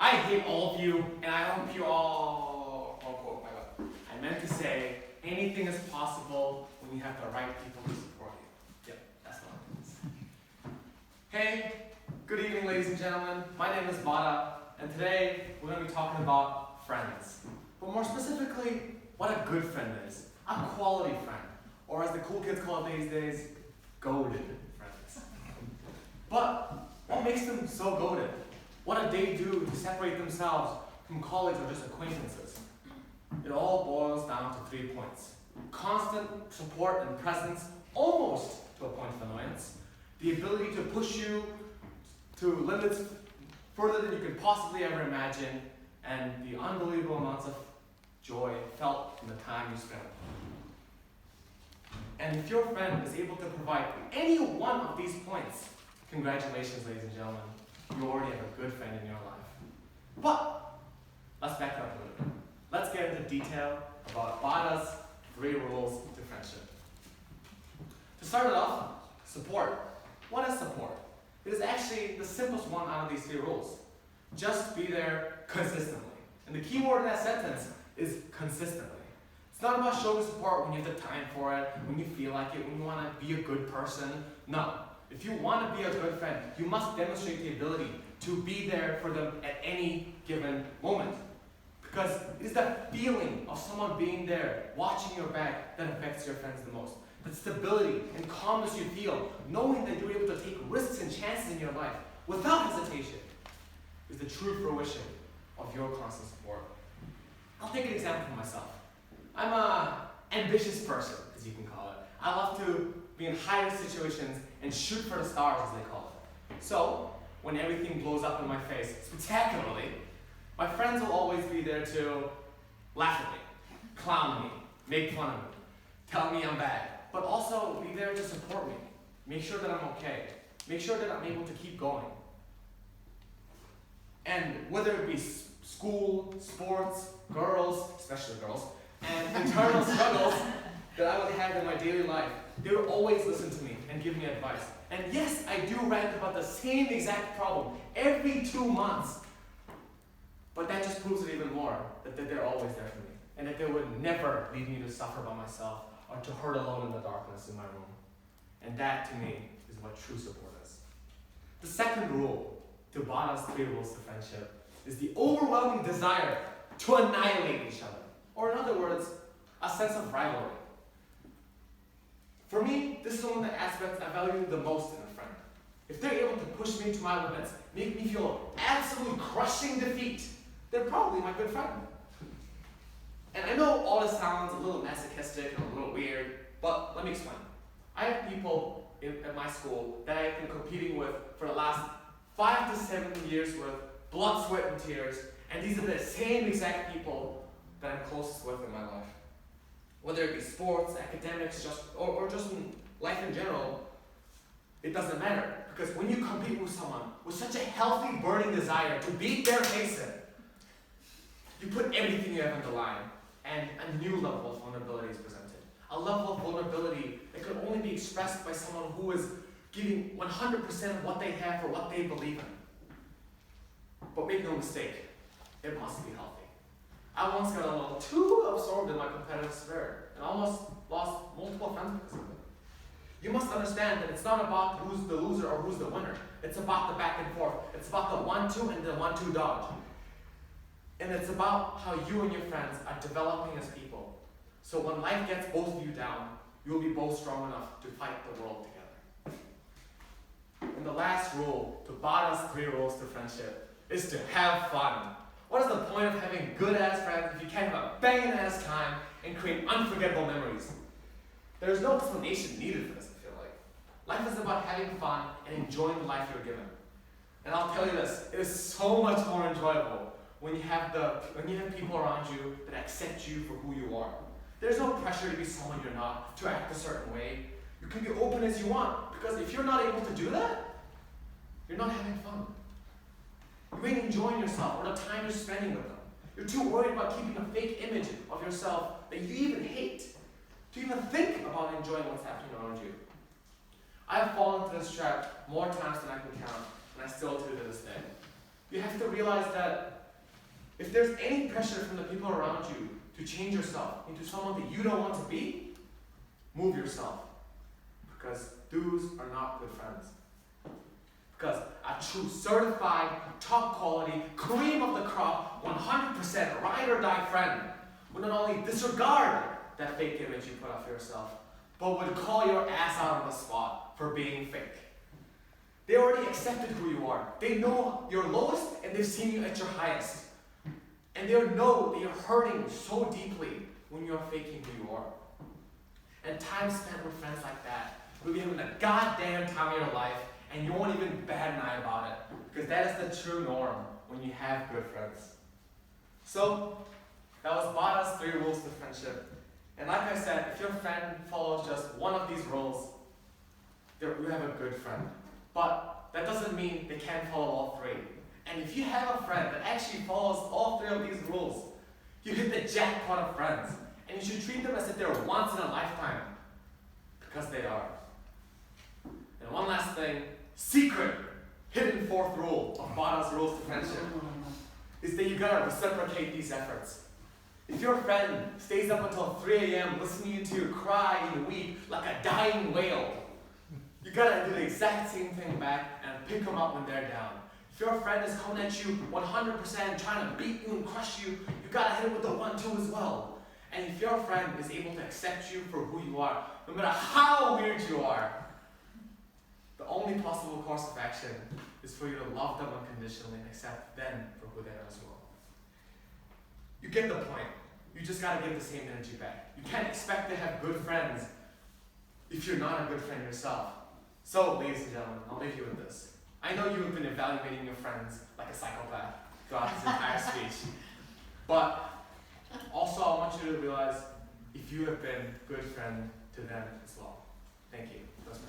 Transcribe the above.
I hate all of you, and I hope you all. Oh, my God. I meant to say anything is possible when you have the right people to support you. Yep, that's what it means. Hey, good evening, ladies and gentlemen. My name is Bada, and today we're going to be talking about friends. But more specifically, what a good friend is. A quality friend. Or as the cool kids call it these days, goated friends. But what makes them so goated? What did they do to separate themselves from colleagues or just acquaintances? It all boils down to 3 points. Constant support and presence, almost to a point of annoyance. The ability to push you to limits further than you could possibly ever imagine, and the unbelievable amounts of joy felt in the time you spent. And if your friend is able to provide any one of these points, congratulations, ladies and gentlemen, you already have a good friend in your life. But let's back up a little bit. Let's get into detail about Bada's 3 rules to friendship. To start it off, support. What is support? It is actually the simplest one out of these 3 rules. Just be there consistently. And the key word in that sentence is consistently. It's not about showing support when you have the time for it, when you feel like it, when you want to be a good person. No. If you want to be a good friend, you must demonstrate the ability to be there for them at any given moment. Because it is the feeling of someone being there, watching your back, that affects your friends the most. The stability and calmness you feel, knowing that you're able to take risks and chances in your life without hesitation, is the true fruition of your constant support. I'll take an example for myself. I'm an ambitious person, as you can call it. I love to be in higher situations and shoot for the stars, as they call it. So, when everything blows up in my face spectacularly, my friends will always be there to laugh at me, clown me, make fun of me, tell me I'm bad, but also be there to support me, make sure that I'm okay, make sure that I'm able to keep going. And whether it be school, sports, girls, especially girls, and internal struggles that I would have in my daily life, they would always listen to me and give me advice. And yes, I do rant about the same exact problem every 2 months. But that just proves it even more, that they're always there for me. And that they would never leave me to suffer by myself or to hurt alone in the darkness in my room. And that, to me, is what true support is. The second rule to Bada's 3 rules to friendship is the overwhelming desire to annihilate each other. Or in other words, a sense of rivalry. For me, this is one of the aspects I value the most in a friend. If they're able to push me to my limits, make me feel absolute crushing defeat, they're probably my good friend. And I know all this sounds a little masochistic and a little weird, but let me explain. I have people at my school that I've been competing with for the last 5 to 7 years with blood, sweat, and tears, and these are the same exact people that I'm closest with in my life. Whether it be sports, academics, or just in life in general, it doesn't matter. Because when you compete with someone with such a healthy, burning desire to beat their face in, you put everything you have on the line, and a new level of vulnerability is presented. A level of vulnerability that can only be expressed by someone who is giving 100% of what they have for what they believe in. But make no mistake, it must be healthy. I once got a little too absorbed in my competitive spirit and almost lost multiple friends because of it. You must understand that it's not about who's the loser or who's the winner. It's about the back and forth. It's about the 1-2 and the 1-2 dodge. And it's about how you and your friends are developing as people. So when life gets both of you down, you'll be both strong enough to fight the world together. And the last rule to Bada's 3 rules to friendship is to have fun. What is the point of having good-ass friends if you can't have a banging-ass time and create unforgettable memories? There's no explanation needed for this, I feel like. Life is about having fun and enjoying the life you're given. And I'll tell you this, it is so much more enjoyable when you have people around you that accept you for who you are. There's no pressure to be someone you're not, to act a certain way. You can be open as you want, because if you're not able to do that, you're not having fun. You ain't enjoying yourself or the time you're spending with them. You're too worried about keeping a fake image of yourself that you even hate to even think about enjoying what's happening around you. I have fallen into this trap more times than I can count, and I still do to this day. You have to realize that If there's any pressure from the people around you to change yourself into someone that you don't want to be, move yourself. Because those are not good friends. Because a true certified, top quality, cream of the crop, 100% ride or die friend would not only disregard that fake image you put up for yourself, but would call your ass out on the spot for being fake. They already accepted who you are. They know your lowest and they've seen you at your highest. And they know that you're hurting so deeply when you're faking who you are. And time spent with friends like that will be having a goddamn time of your life, and you won't even bat an eye about it. Because that is the true norm when you have good friends. So, that was Bada's 3 rules to friendship. And like I said, if your friend follows just one of these rules, you have a good friend. But that doesn't mean they can't follow all 3. And if you have a friend that actually follows all 3 of these rules, you hit the jackpot of friends. And you should treat them as if they're once in a lifetime. Because they are. And one last thing, secret, hidden 4th rule of Bada's rules to friendship is that you gotta reciprocate these efforts. If your friend stays up until 3 a.m. listening to you cry and weep like a dying whale, you gotta do the exact same thing back and pick them up when they're down. If your friend is coming at you 100% trying to beat you and crush you, you gotta hit him with the 1-2 as well. And if your friend is able to accept you for who you are, no matter how weird you are, the only possible course of action is for you to love them unconditionally and accept them for who they are as well. You get the point. You just gotta give the same energy back. You can't expect to have good friends if you're not a good friend yourself. So, ladies and gentlemen, I'll leave you with this. I know you have been evaluating your friends like a psychopath throughout this entire speech. But also I want you to realize if you have been a good friend to them as well. Thank you. That's